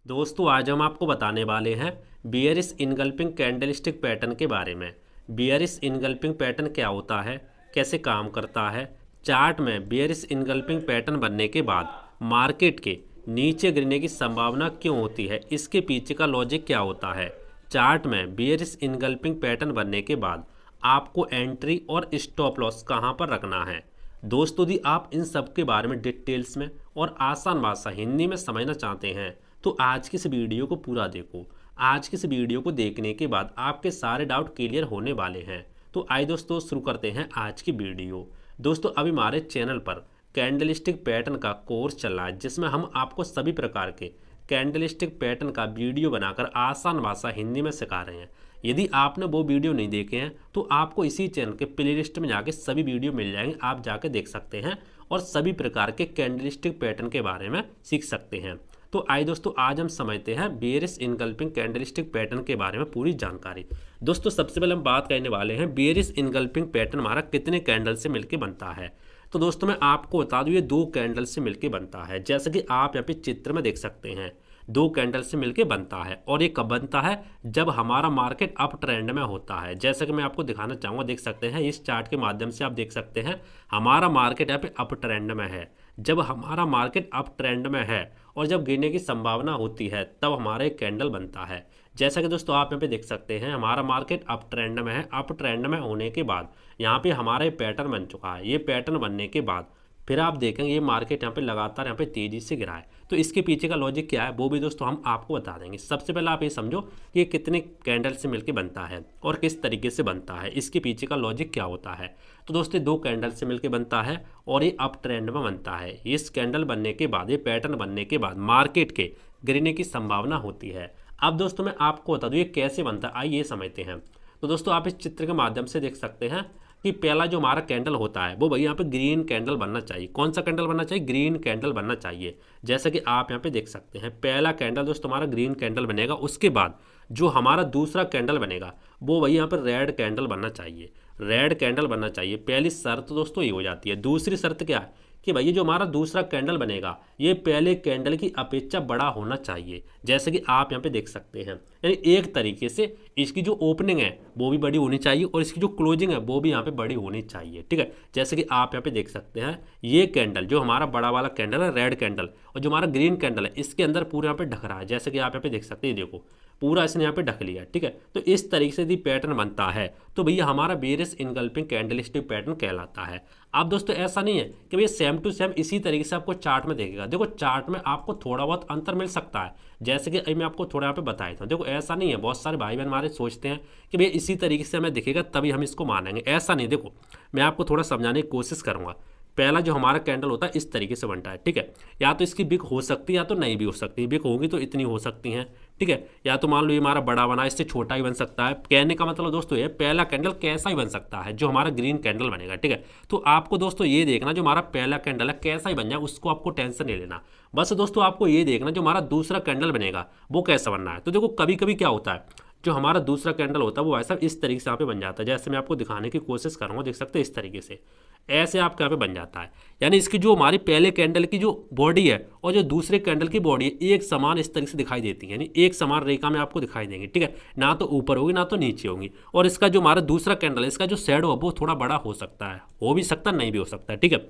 दोस्तों आज हम आपको बताने वाले हैं बियरिश इनगल्फिंग कैंडलस्टिक पैटर्न के बारे में। बियरिश इनगल्फिंग पैटर्न क्या होता है, कैसे काम करता है। चार्ट में बियरिश इनगल्फिंग पैटर्न बनने के बाद मार्केट के नीचे गिरने की संभावना क्यों होती है, इसके पीछे का लॉजिक क्या होता है। चार्ट में बियरिश इनगल्फिंग पैटर्न बनने के बाद आपको एंट्री और स्टॉप लॉस कहाँ पर रखना है। दोस्तों यदि आप इन सब के बारे में डिटेल्स में और आसान भाषा हिंदी में समझना चाहते हैं तो आज की इस वीडियो को पूरा देखो। आज की इस वीडियो को देखने के बाद आपके सारे डाउट क्लियर होने वाले हैं। तो आइए दोस्तों शुरू करते हैं आज की वीडियो। दोस्तों अभी हमारे चैनल पर कैंडलस्टिक पैटर्न का कोर्स चल रहा है जिसमें हम आपको सभी प्रकार के कैंडलस्टिक पैटर्न का वीडियो बनाकर आसान भाषा हिंदी में सिखा रहे हैं। यदि आपने वो वीडियो नहीं देखे हैं तो आपको इसी चैनल के प्लेलिस्ट में जाके सभी वीडियो मिल जाएंगे, आप जाके देख सकते हैं और सभी प्रकार के कैंडलस्टिक पैटर्न के बारे में सीख सकते हैं। तो आइए दोस्तों आज हम समझते हैं बियरिश इनगल्फिंग कैंडलस्टिक पैटर्न के बारे में पूरी जानकारी। दोस्तों सबसे पहले हम बात करने वाले हैं बियरिश इनगल्फिंग पैटर्न हमारा कितने कैंडल से मिलकर बनता है। तो दोस्तों मैं आपको बता दूं ये 2 कैंडल से मिलकर बनता है, जैसे कि आप यहाँ पे चित्र में देख सकते हैं 2 कैंडल से मिलकर बनता है। और ये कब बनता है, जब हमारा मार्केट अप ट्रेंड में होता है। जैसे कि मैं आपको दिखाना चाहूँगा, देख सकते हैं इस चार्ट के माध्यम से आप देख सकते हैं हमारा मार्केट यहाँ पे अप ट्रेंड में है। जब हमारा मार्केट अप ट्रेंड में है और जब गिरने की संभावना होती है तब हमारा एक कैंडल बनता है। जैसा कि दोस्तों आप यहाँ पे देख सकते हैं हमारा मार्केट अप ट्रेंड में है। अप ट्रेंड में होने के बाद यहाँ पे हमारा पैटर्न बन चुका है। ये पैटर्न बनने के बाद फिर आप देखेंगे ये मार्केट यहाँ पे लगातार यहाँ पे तेजी से गिरा है। तो इसके पीछे का लॉजिक क्या है वो भी दोस्तों हम आपको बता देंगे। सबसे पहले आप ये समझो कि ये कितने कैंडल से मिलकर बनता है और किस तरीके से बनता है, इसके पीछे का लॉजिक क्या होता है। तो दोस्तों 2 कैंडल से मिलकर बनता है और ये अप ट्रेंड में बनता है। इस कैंडल बनने के बाद, ये पैटर्न बनने के बाद मार्केट के गिरने की संभावना होती है। अब दोस्तों मैं आपको बता दूँ ये कैसे बनता है, आइए समझते हैं। तो दोस्तों आप इस चित्र के माध्यम से देख सकते हैं कि पहला जो हमारा कैंडल होता है वो भैया यहाँ पे ग्रीन कैंडल बनना चाहिए। कौन सा कैंडल बनना चाहिए, ग्रीन कैंडल बनना चाहिए। जैसे कि आप यहाँ पे देख सकते हैं पहला कैंडल दोस्तों हमारा ग्रीन कैंडल बनेगा। उसके बाद जो हमारा दूसरा कैंडल बनेगा वो भैया यहाँ पर रेड कैंडल बनना चाहिए। रेड कैंडल बनना चाहिए। पहली शर्त दोस्तों ये हो जाती है। दूसरी शर्त क्या है कि भैया जो हमारा दूसरा कैंडल बनेगा ये पहले कैंडल की अपेक्षा बड़ा होना चाहिए। जैसे कि आप यहाँ पे देख सकते हैं, यानी एक तरीके से इसकी जो ओपनिंग है वो भी बड़ी होनी चाहिए और इसकी जो क्लोजिंग है वो भी यहाँ पे बड़ी होनी चाहिए। ठीक है, जैसे कि आप यहाँ पे देख सकते हैं ये कैंडल जो हमारा बड़ा वाला कैंडल है रेड कैंडल, और जो हमारा ग्रीन कैंडल है इसके अंदर पूरा यहाँ पे ढक रहा है। जैसे कि आप यहाँ पे देख सकते हैं, देखो पूरा इसने यहाँ पे ढक लिया। ठीक है, तो इस तरीके से यदि पैटर्न बनता है तो भैया हमारा बियरिश इनगल्फिंग कैंडलस्टिक पैटर्न कहलाता है। अब दोस्तों ऐसा नहीं है कि भैया सेम टू सेम इसी तरीके से आपको चार्ट में देखेगा। देखो चार्ट में आपको थोड़ा बहुत अंतर मिल सकता है, जैसे कि मैं आपको थोड़ा यहाँ पे बताया था। देखो ऐसा नहीं है, बहुत सारे भाई बहन हमारे सोचते हैं कि भैया इसी तरीके से हमें दिखेगा तभी हम इसको मानेंगे। ऐसा नहीं, देखो मैं आपको थोड़ा समझाने की कोशिश करूँगा। पहला जो हमारा कैंडल होता है इस तरीके से बनता है। ठीक है, या तो इसकी बिक हो सकती है या तो नहीं भी हो सकती। बिक होगी तो इतनी हो सकती है। ठीक है, या तो मान लो ये हमारा बड़ा बना, इससे छोटा ही बन सकता है। कहने का मतलब दोस्तों ये पहला कैंडल कैसा ही बन सकता है जो हमारा ग्रीन कैंडल बनेगा। ठीक है, तो आपको दोस्तों ये देखना जो हमारा पहला कैंडल है कैसा ही बन जाए उसको आपको टेंशन नहीं लेना। बस दोस्तों आपको ये देखना जो हमारा दूसरा कैंडल बनेगा वो कैसा बनना है। तो देखो कभी कभी क्या होता है जो हमारा दूसरा कैंडल होता है वो ऐसा इस तरीके से यहाँ पे बन जाता है। जैसे मैं आपको दिखाने की कोशिश करूँगा, देख सकते हैं इस तरीके से ऐसे आपके यहाँ पे बन जाता है। यानी इसकी जो हमारी पहले कैंडल की जो बॉडी है और जो दूसरे कैंडल की बॉडी है एक समान इस तरीके से दिखाई देती है, यानी एक समान रेखा में आपको दिखाई देंगी। ठीक है, ना तो ऊपर होगी ना तो नीचे होंगी। और इसका जो हमारा दूसरा कैंडल है इसका जो शैडो है वो थोड़ा बड़ा हो सकता है, हो भी सकता है नहीं भी हो सकता है। ठीक है,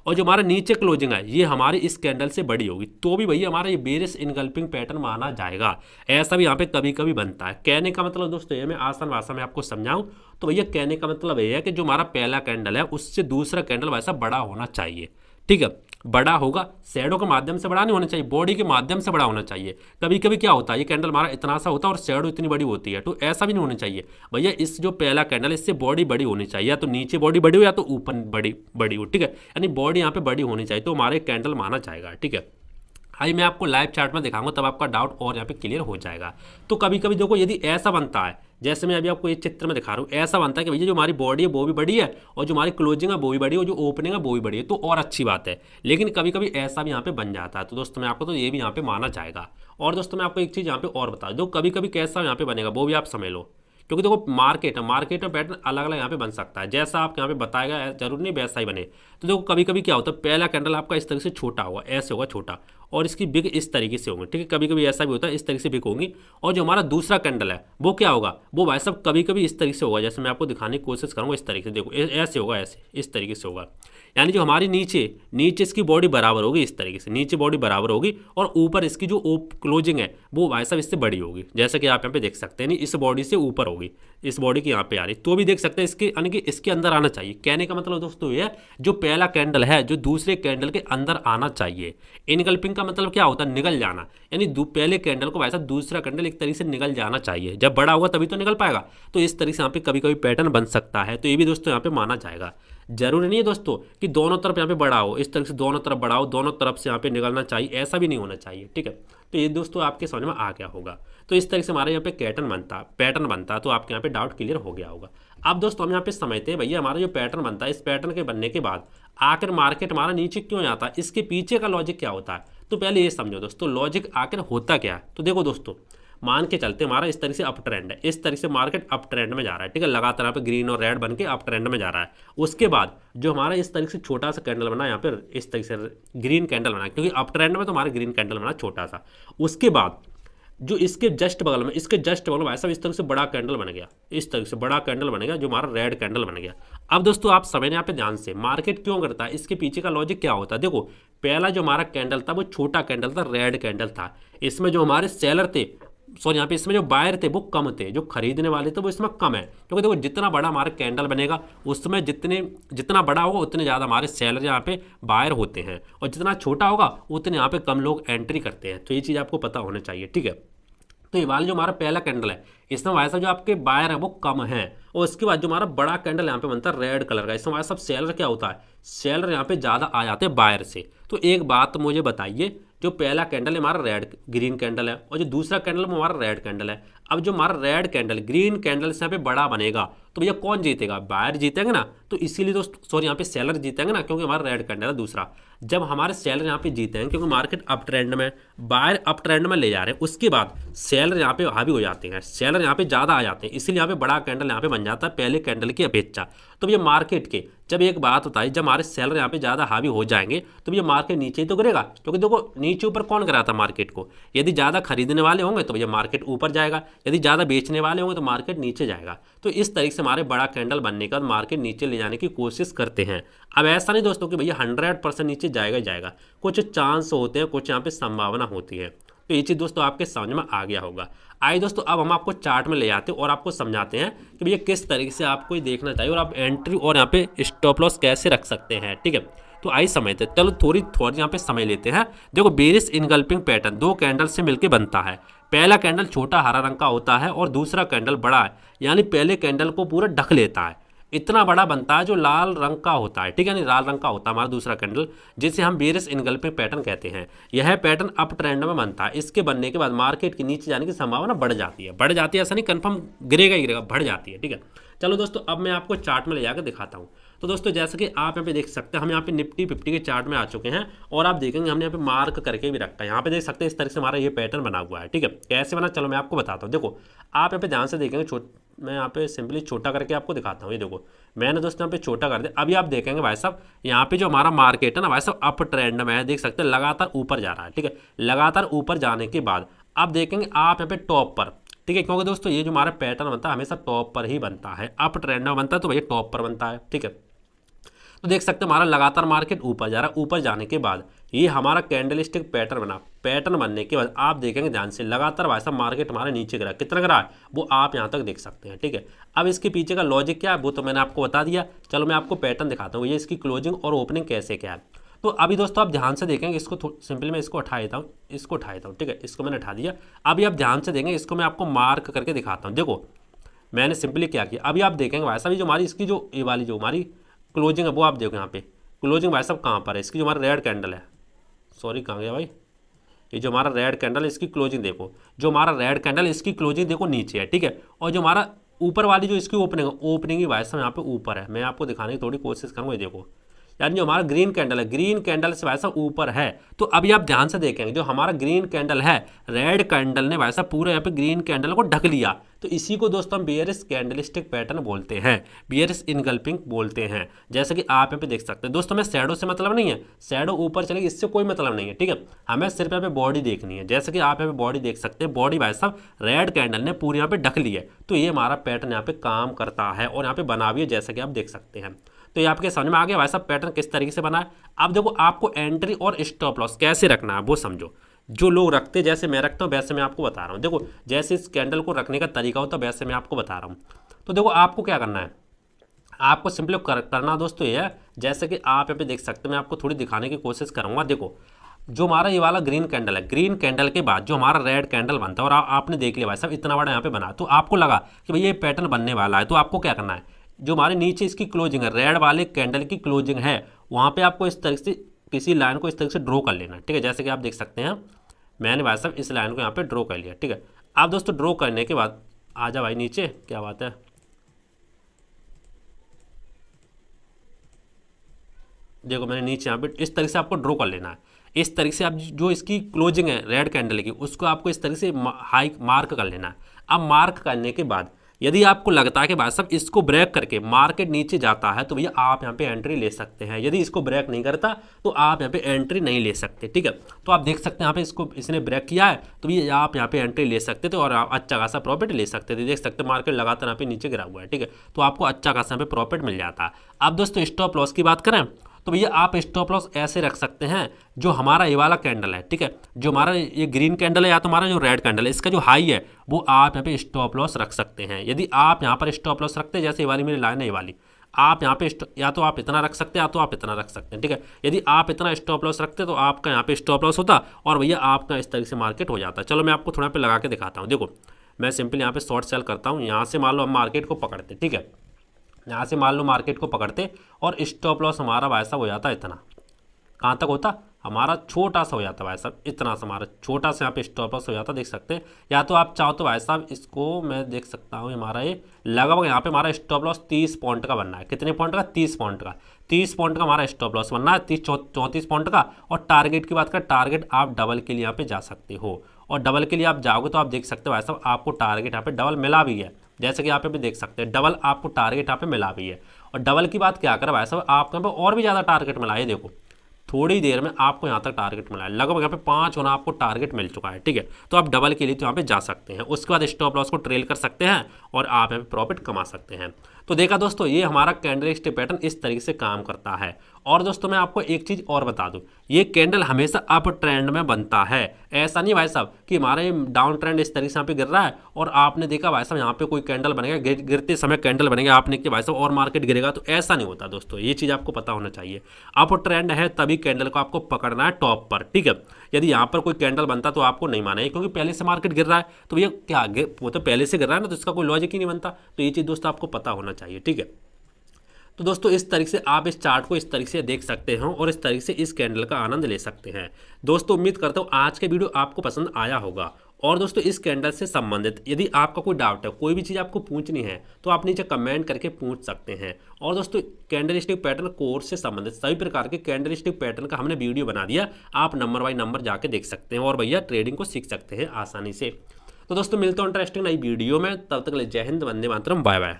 और जो हमारा नीचे क्लोजिंग है ये हमारी इस कैंडल से बड़ी होगी तो भी भैया हमारा ये बियरिश इनगल्फिंग पैटर्न माना जाएगा। ऐसा भी यहाँ पे कभी कभी बनता है। कहने का मतलब दोस्तों ये मैं आसान भाषा में आपको समझाऊं तो भैया कहने का मतलब ये है कि जो हमारा पहला कैंडल है उससे दूसरा कैंडल वैसा बड़ा होना चाहिए। ठीक है, बड़ा होगा, शैडो के माध्यम से बड़ा नहीं होना चाहिए, बॉडी के माध्यम से बड़ा होना चाहिए। कभी कभी क्या होता है ये कैंडल हमारा इतना सा होता है और शैडो इतनी बड़ी होती है, तो ऐसा भी नहीं होना चाहिए। भैया इस जो पहला कैंडल है इससे बॉडी बड़ी होनी चाहिए, या तो नीचे बॉडी बड़ी हो या तो ऊपर बड़ी बड़ी हो। ठीक है, यानी बॉडी यहाँ पे बड़ी होनी चाहिए तो हमारे कैंडल माना जाएगा। ठीक है, आइए मैं आपको लाइव चार्ट में दिखाऊंगा तब आपका डाउट और यहाँ पे क्लियर हो जाएगा। तो कभी कभी देखो यदि ऐसा बनता है जैसे मैं अभी आपको ये चित्र में दिखा रहा हूँ, ऐसा बनता है कि भैया जो हमारी बॉडी है वो भी बड़ी है और जो हमारी क्लोजिंग है वो भी बड़ी है और जो ओपनिंग है वो भी बड़ी है, तो और अच्छी बात है। लेकिन कभी कभी ऐसा भी यहाँ पे बन जाता है तो दोस्तों मैं आपको तो ये भी यहाँ पे माना जाएगा। और दोस्तों मैं आपको एक चीज़ यहाँ पे और बता दूँ, कभी कभी कैसा यहाँ पे बनेगा वो भी आप समझ लो, क्योंकि देखो मार्केट में पैटर्न अलग अलग यहाँ पे बन सकता है। जैसा आप यहाँ पे बताएगा जरूर नहीं वैसा ही बने। तो देखो कभी कभी क्या होता है पहला कैंडल आपका इस तरह से छोटा होगा, ऐसे होगा छोटा, और इसकी बिग इस तरीके से होंगी, ठीक है। कभी कभी ऐसा भी होता है इस तरीके से बिग होंगी। और जो हमारा दूसरा कैंडल है वो क्या होगा, वो भाई साहब कभी कभी इस तरीके से होगा, जैसे मैं आपको दिखाने की कोशिश करूँगा इस तरीके से, देखो ऐसे होगा, ऐसे इस तरीके से होगा। यानी जो हमारी नीचे नीचे इसकी बॉडी बराबर होगी इस तरीके से, नीचे बॉडी बराबर होगी और ऊपर इसकी जो क्लोजिंग है वो भाई साहब इससे बड़ी होगी, जैसा कि आप यहाँ पे देख सकते हैं। नहीं, इस बॉडी से ऊपर होगी, इस बॉडी की यहाँ पे आ रही, तो भी देख सकते हैं इसके, यानी कि इसके अंदर आना चाहिए। कहने का मतलब दोस्तों ये है, जो पहला कैंडल है जो दूसरे कैंडल के अंदर आना चाहिए। इनगल्पिंग का मतलब क्या होता है, निगल जाना, यानी पहले कैंडल को वैसा दूसरा कैंडल एक तरीके से निगल जाना चाहिए। जब बड़ा होगा तभी तो निकल पाएगा। तो इस तरीके से यहाँ पे कभी कभी पैटर्न बन सकता है, तो ये भी दोस्तों यहाँ पे माना जाएगा। जरूरी नहीं है दोस्तों कि दोनों तरफ यहाँ पे बड़ा हो, इस तरह से दोनों तरफ बड़ा हो, दोनों तरफ से यहाँ पे निकलना चाहिए, ऐसा भी नहीं होना चाहिए, ठीक है। तो ये दोस्तों आपके समझ में आ गया होगा। तो इस तरह से हमारे यहाँ पे पैटर्न बनता, तो आपके यहाँ पे डाउट क्लियर हो गया होगा। अब दोस्तों हम यहाँ पे समझते हैं भैया हमारा जो पैटर्न बनता है, इस पैटर्न के बनने के बाद आखिर मार्केट हमारा नीचे क्यों आता है, इसके पीछे का लॉजिक क्या होता है। तो पहले ये समझो दोस्तों लॉजिक आखिर होता क्या है। तो देखो दोस्तों, मान के चलते हमारा इस तरह से अप ट्रेंड है, इस तरह से मार्केट अप ट्रेंड में जा रहा है, ठीक है, लगातार यहाँ पे ग्रीन और रेड बन के अप ट्रेंड में जा रहा है। उसके बाद जो हमारा इस तरह से छोटा सा कैंडल बना, यहाँ पे इस तरह से ग्रीन कैंडल बना, क्योंकि अप ट्रेंड में तो हमारा ग्रीन कैंडल बना छोटा सा। उसके बाद जो इसके जस्ट बगल में, इसके जस्ट बगल में ऐसा इस तरह से बड़ा कैंडल बन गया, इस तरह से बड़ा कैंडल बन गया, जो हमारा रेड कैंडल बन गया। अब दोस्तों आप समझने यहाँ पे ध्यान से, मार्केट क्यों करता है, इसके पीछे का लॉजिक क्या होता है। देखो पहला जो हमारा कैंडल था वो छोटा कैंडल था, रेड कैंडल था। इसमें जो हमारे सेलर थे, सॉरी यहाँ पे इसमें जो बायर थे वो कम थे, जो खरीदने वाले थे वो इसमें कम है। क्योंकि देखो जितना बड़ा हमारा कैंडल बनेगा उसमें जितना बड़ा होगा उतने ज़्यादा हमारे सेलर यहाँ पे बायर होते हैं, और जितना छोटा होगा उतने यहाँ पे कम लोग एंट्री करते हैं। तो ये चीज़ आपको पता होना चाहिए, ठीक है। तो ये वाला जो हमारा पहला कैंडल है इसमें वैसा जो आपके बायर है वो कम है, और उसके बाद जो हमारा बड़ा कैंडल यहाँ पे बनता है रेड कलर का, इसमें हमारा सब सेलर क्या होता है, सेलर यहाँ पे ज़्यादा आ जाते हैं बायर से। तो एक बात मुझे बताइए, जो पहला कैंडल है हमारा रेड ग्रीन कैंडल है, और जो दूसरा कैंडल है हमारा रेड कैंडल है। अब जो हमारा रेड कैंडल ग्रीन कैंडल से यहाँ पे बड़ा बनेगा तो भैया कौन जीतेगा, बायर जीतेंगे ना। तो इसीलिए दोस्तों सॉरी यहाँ पे सेलर जीतेंगे ना, क्योंकि हमारा रेड कैंडल है दूसरा। जब हमारे सेलर यहाँ पे जीतेंगे क्योंकि मार्केट अप ट्रेंड में, बायर अप ट्रेंड में ले जा रहे हैं, उसके बाद सेलर यहाँ पे हावी हो जाते हैं, सेलर यहाँ पे ज़्यादा आ जाते हैं, इसीलिए यहाँ पे बड़ा कैंडल यहाँ पे बन जाता है पहले कैंडल की अपेक्षा। तो भैया मार्केट के जब एक बात होता है, जब हमारे सेलर यहाँ पे ज़्यादा हावी हो जाएंगे तो भैया मार्केट नीचे ही तो गिरेगा, क्योंकि देखो नीचे ऊपर कौन कराता मार्केट को, यदि ज़्यादा खरीदने वाले होंगे तो भैया मार्केट ऊपर जाएगा, यदि ज़्यादा बेचने वाले होंगे तो मार्केट नीचे जाएगा। तो इस तरीके से हमारे बड़ा कैंडल बनने के बाद मार्केट नीचे ले जाने की कोशिश करते हैं। अब ऐसा नहीं दोस्तों कि भैया 100% नीचे जाएगा ही जाएगा, कुछ चांस होते हैं, कुछ यहाँ पे संभावना होती है। तो ये चीज़ दोस्तों आपके समझ में आ गया होगा। आइए दोस्तों अब हम आपको चार्ट में ले आते हैं और आपको समझाते हैं कि भैया किस तरीके से आपको ये देखना चाहिए और आप एंट्री और यहाँ पे स्टॉप लॉस कैसे रख सकते हैं, ठीक है। तो आइए समझते हैं, चलो थोड़ी यहाँ पे समझ लेते हैं। देखो बेरिश इनगल्पिंग पैटर्न दो कैंडल से मिलकर बनता है। पहला कैंडल छोटा हरा रंग का होता है और दूसरा कैंडल बड़ा है, यानी पहले कैंडल को पूरा ढक लेता है, इतना बड़ा बनता है जो लाल रंग का होता है, ठीक है, यानी लाल रंग का होता है हमारा दूसरा कैंडल, जिसे हम बेरिश इनगल्पिंग पैटर्न कहते हैं। यह पैटर्न अप ट्रेंड में बनता है। इसके बनने के बाद मार्केट के नीचे जाने की संभावना बढ़ जाती है, ऐसा नहीं कंफर्म गिरेगा ही गिरेगा, बढ़ जाती है, ठीक है। चलो दोस्तों अब मैं आपको चार्ट में ले जाकर दिखाता हूँ। तो दोस्तों जैसे कि आप यहाँ पे देख सकते हैं, हम यहाँ पे निफ्टी 50 के चार्ट में आ चुके हैं और आप देखेंगे हमने यहाँ पे मार्क करके भी रखा है। यहाँ पे देख सकते हैं इस तरह से हमारा ये पैटर्न बना हुआ है, ठीक है। कैसे बना चलो मैं आपको बताता हूँ। देखो आप यहाँ पे ध्यान से देखेंगे, मैं यहाँ पे सिंपली छोटा करके आपको दिखाता हूँ। ये देखो मैंने दोस्तों यहाँ पे छोटा कर दिया। अभी आप देखेंगे भाई साहब यहाँ पे जो हमारा मार्केट है ना भाई साहब अप ट्रेंड में है, देख सकते हैं लगातार ऊपर जा रहा है, ठीक है। लगातार ऊपर जाने के बाद आप देखेंगे आप यहाँ पे टॉप पर, ठीक है, क्योंकि दोस्तों ये जो हमारा पैटर्न बनता है हमेशा टॉप पर ही बनता है, अप ट्रेंड में बनता है तो भैया टॉप पर बनता है, ठीक है। तो देख सकते हैं हमारा लगातार मार्केट ऊपर जा रहा है। ऊपर जाने के बाद ये हमारा कैंडलस्टिक पैटर्न बना, पैटर्न बनने के बाद आप देखेंगे ध्यान से लगातार भाई साहब मार्केट हमारे नीचे गिरा, कितना गिरा है वो आप यहाँ तक देख सकते हैं, ठीक है। अब इसके पीछे का लॉजिक क्या है वो तो मैंने आपको बता दिया। चलो मैं आपको पैटर्न दिखाता हूँ, ये इसकी क्लोजिंग और ओपनिंग कैसे क्या है। तो अभी दोस्तों आप ध्यान से देखेंगे, इसको सिंपली मैं इसको उठा देता हूँ, ठीक है, इसको मैंने उठा दिया। अभी आप ध्यान से देखेंगे, इसको मैं आपको मार्क करके दिखाता हूँ। देखो मैंने सिंपली क्या किया, अभी आप देखेंगे भाई साहब जो हमारी इसकी जो ये वाली जो हमारी क्लोजिंग है वो आप देखो यहाँ पे क्लोजिंग भाई साहब कहाँ पर है, इसकी जो हमारा रेड कैंडल है, सॉरी कहाँ गया भाई, ये जो हमारा रेड कैंडल है इसकी क्लोजिंग देखो, जो हमारा रेड कैंडल इसकी क्लोजिंग देखो नीचे है, ठीक है। और जो हमारा ऊपर वाली जो इसकी ओपनिंग ही भाई साहब यहाँ पे ऊपर है। मैं आपको दिखाने की थोड़ी कोशिश करूँगा, ये देखो यानी जो हमारा ग्रीन कैंडल है, ग्रीन कैंडल से भाई साहब ऊपर है। तो अभी आप ध्यान से देखेंगे जो हमारा ग्रीन कैंडल है, रेड कैंडल ने भाई साहब पूरे यहाँ पे ग्रीन कैंडल को ढक लिया। तो इसी को दोस्तों हम बियरिश कैंडलस्टिक पैटर्न बोलते हैं, बियरिश इनगल्फिंग बोलते हैं। जैसे कि आप यहाँ पे देख सकते हैं दोस्तों, हमें शैडो से मतलब नहीं है, शैडो ऊपर चलेगी इससे कोई मतलब नहीं है, ठीक है। हमें सिर्फ यहाँ पे बॉडी देखनी है। जैसे कि आप यहाँ पे बॉडी देख सकते हैं, बॉडी भाई साहब रेड कैंडल ने पूरी यहाँ पे ढक ली है। तो ये हमारा पैटर्न यहाँ पे काम करता है और यहाँ पे बना भी है, जैसे कि आप देख सकते हैं। तो ये आपके समझ में आ गया भाई साहब पैटर्न किस तरीके से बना है। अब देखो आपको एंट्री और स्टॉप लॉस कैसे रखना है वो समझो। जो लोग रखते जैसे मैं रखता हूँ वैसे मैं आपको बता रहा हूँ। देखो जैसे इस कैंडल को रखने का तरीका होता है वैसे मैं आपको बता रहा हूँ। तो देखो आपको क्या करना है, आपको सिंपली करना दोस्तों ये है, जैसे कि आप यहाँ पे देख सकते हैं, मैं आपको थोड़ी दिखाने की कोशिश करूँगा। देखो जो हमारा ये वाला ग्रीन कैंडल है, ग्रीन कैंडल के बाद जो हमारा रेड कैंडल बनता है और आपने देख लिया भाई साहब इतना बड़ा यहाँ पे बना, तो आपको लगा कि भाई ये पैटर्न बनने वाला है। तो आपको क्या करना है, जो हमारे नीचे इसकी क्लोजिंग है, रेड वाले कैंडल की क्लोजिंग है, वहाँ पे आपको इस तरीके से किसी लाइन को इस तरीके से ड्रॉ कर लेना है, ठीक है। जैसे कि आप देख सकते हैं मैंने भाई साहब इस लाइन को यहाँ पे ड्रॉ कर लिया, ठीक है। आप दोस्तों ड्रॉ करने के बाद आ जा भाई नीचे, क्या बात है, देखो मैंने नीचे यहाँ पे इस तरीके से आपको ड्रॉ कर लेना है। इस तरीके से आप जो इसकी क्लोजिंग है रेड कैंडल की, उसको आपको इस तरीके से हाई मार्क कर लेना है। अब मार्क करने के बाद यदि आपको लगता है कि भाई साहब इसको ब्रेक करके मार्केट नीचे जाता है तो भैया आप यहाँ पे एंट्री ले सकते हैं। यदि इसको ब्रेक नहीं करता तो आप यहाँ पे एंट्री नहीं ले सकते, ठीक है। तो आप देख सकते हैं यहाँ पे इसको इसने ब्रेक किया है तो भैया आप यहाँ पे एंट्री ले सकते थे और आप अच्छा खासा प्रॉफिट ले सकते थे। देख सकते हैं मार्केट लगातार यहाँ पे नीचे गिरा हुआ है, ठीक है। तो आपको अच्छा खासा यहाँ पे प्रॉफिट मिल जाता है। अब दोस्तों स्टॉप लॉस की बात करें तो भैया आप स्टॉप लॉस ऐसे रख सकते हैं, जो हमारा ये वाला कैंडल है, ठीक है, जो हमारा ये ग्रीन कैंडल है या तो हमारा जो रेड कैंडल है, इसका जो हाई है वो आप यहाँ पे स्टॉप लॉस रख सकते हैं। यदि आप यहाँ पर स्टॉप लॉस रखते हैं, जैसे ये वाली मेरी लाइन है ये वाली, आप यहाँ पे या तो आप इतना रख सकते हैं या तो आप इतना रख सकते हैं, ठीक है। यदि आप इतना स्टॉप लॉस रखते तो आपका यहाँ पे स्टॉप लॉस होता और भैया आपका इस तरीके से मार्केट हो जाता। चलो मैं आपको थोड़ा पे लगा के दिखाता हूँ। देखो मैं सिंपली यहाँ पे शॉर्ट सेल करता हूँ, यहाँ से मान लो हम मार्केट को पकड़ते, ठीक है, यहाँ से मान लो मार्केट को पकड़ते और स्टॉप लॉस हमारा भाई साहब हो जाता इतना, कहाँ तक होता, हमारा छोटा सा हो जाता भाई साहब, इतना सा हमारा छोटा सा यहाँ पे स्टॉप लॉस हो जाता, देख सकते हैं। या तो आप चाहो तो भाई साहब इसको मैं देख सकता हूँ, हमारा ये लगभग यहाँ पे हमारा स्टॉप लॉस 30 पॉइंट का बनना है। कितने पॉइंट का, 30 पॉइंट का, 30 पॉइंट का हमारा स्टॉप लॉस बनना है, 34 पॉइंट का। और टारगेट की बात करें, टारगेट आप डबल के लिए यहाँ पे जा सकते हो और डबल के लिए आप जाओगे तो आप देख सकते हो भाई साहब आपको टारगेट यहाँ पे डबल मिला भी है। जैसे कि आप यहाँ पे देख सकते हैं डबल आपको टारगेट यहाँ पे मिला भी है। और डबल की बात क्या करें भाई साहब, आपको यहाँ पे और भी ज़्यादा टारगेट मिला है। देखो थोड़ी देर में आपको यहाँ तक टारगेट मिला है, लगभग यहाँ पे 5 होना आपको टारगेट मिल चुका है, ठीक है। तो आप डबल के लिए तो यहाँ पे जा सकते हैं, उसके बाद स्टॉप लॉस को ट्रेल कर सकते हैं और आप यहाँ पे प्रॉफिट कमा सकते हैं। तो देखा दोस्तों ये हमारा कैंडलस्टिक पैटर्न इस तरीके से काम करता है। और दोस्तों मैं आपको एक चीज़ और बता दूं, ये कैंडल हमेशा अप ट्रेंड में बनता है। ऐसा नहीं भाई साहब कि हमारा डाउन ट्रेंड इस तरीके से यहाँ पे गिर रहा है और आपने देखा भाई साहब यहाँ पे कोई कैंडल बनेगा, गिरते समय कैंडल बनेगा, आपने कि भाई साहब और मार्केट गिरेगा, तो ऐसा नहीं होता दोस्तों। ये चीज़ आपको पता होना चाहिए, अप ट्रेंड है तभी कैंडल को आपको पकड़ना है टॉप पर, ठीक है। यदि यहाँ पर कोई कैंडल बनता तो आपको नहीं माना है, क्योंकि पहले से मार्केट गिर रहा है तो ये क्या वो तो पहले से गिर रहा है ना, तो इसका कोई लॉजिक ही नहीं बनता। तो ये चीज़ दोस्तों आपको पता होना चाहिए, ठीक है। तो दोस्तों इस तरीके से आप इस चार्ट को इस तरीके से देख सकते हो और इस तरीके से इस कैंडल का आनंद ले सकते हैं। दोस्तों उम्मीद करता हूँ आज के वीडियो आपको पसंद आया होगा। और दोस्तों इस कैंडल से संबंधित यदि आपका कोई डाउट है, कोई भी चीज़ आपको पूछनी है, तो आप नीचे कमेंट करके पूछ सकते हैं। और दोस्तों कैंडलस्टिक पैटर्न कोर्स से संबंधित सभी प्रकार के कैंडलस्टिक पैटर्न का हमने वीडियो बना दिया, आप नंबर बाई नंबर जाके देख सकते हैं और भैया ट्रेडिंग को सीख सकते हैं आसानी से। तो दोस्तों मिलते हैं इंटरेस्टिंग नई वीडियो में, तब तक के लिए जय हिंद, वंदे मातरम, बाय बाय।